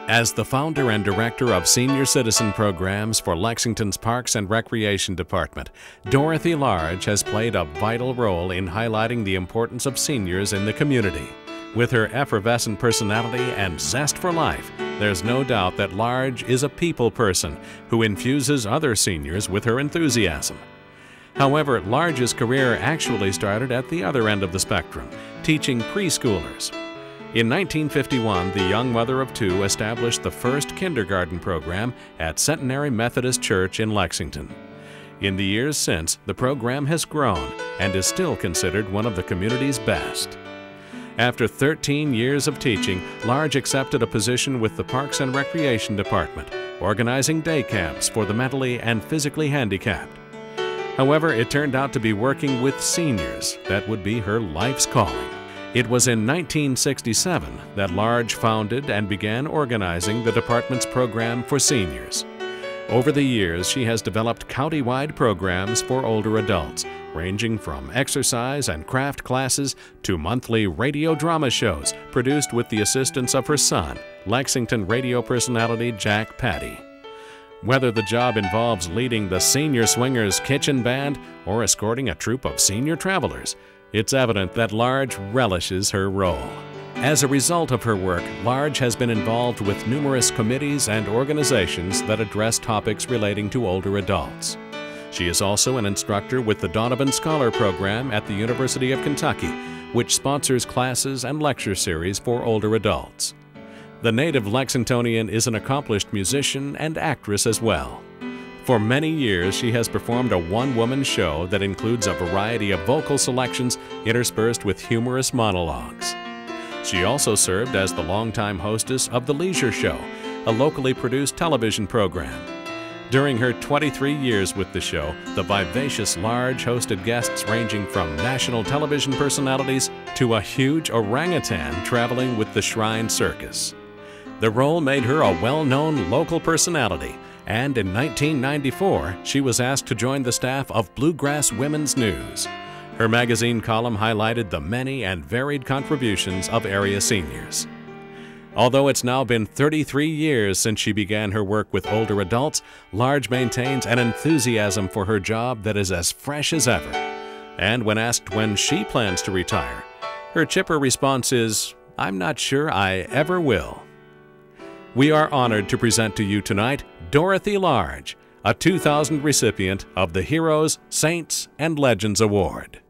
As the founder and director of senior citizen programs for Lexington's Parks and Recreation Department, Dorothy Large has played a vital role in highlighting the importance of seniors in the community. With her effervescent personality and zest for life, there's no doubt that Large is a people person who infuses other seniors with her enthusiasm. However, Large's career actually started at the other end of the spectrum, teaching preschoolers. In 1951, the young mother of two established the first kindergarten program at Centenary Methodist Church in Lexington. In the years since, the program has grown and is still considered one of the community's best. After 13 years of teaching, Large accepted a position with the Parks and Recreation Department, organizing day camps for the mentally and physically handicapped. However, it turned out to be working with seniors that would be her life's calling. It was in 1967 that Large founded and began organizing the department's program for seniors. Over the years, she has developed county-wide programs for older adults, ranging from exercise and craft classes to monthly radio drama shows produced with the assistance of her son, Lexington radio personality Jack Patty. Whether the job involves leading the Senior Swingers Kitchen Band or escorting a troupe of senior travelers, it's evident that Large relishes her role. As a result of her work, Large has been involved with numerous committees and organizations that address topics relating to older adults. She is also an instructor with the Donovan Scholar Program at the University of Kentucky, which sponsors classes and lecture series for older adults. The native Lexingtonian is an accomplished musician and actress as well. For many years, she has performed a one-woman show that includes a variety of vocal selections interspersed with humorous monologues. She also served as the longtime hostess of The Leisure Show, a locally produced television program. During her 23 years with the show, the vivacious Large hosted guests ranging from national television personalities to a huge orangutan traveling with the Shrine Circus. The role made her a well-known local personality, and in 1994, she was asked to join the staff of Bluegrass Women's News. Her magazine column highlighted the many and varied contributions of area seniors. Although it's now been 33 years since she began her work with older adults, Large maintains an enthusiasm for her job that is as fresh as ever. And when asked when she plans to retire, her chipper response is, "I'm not sure I ever will." We are honored to present to you tonight Dorothy Large, a 2000 recipient of the Heroes, Saints, and Legends Award.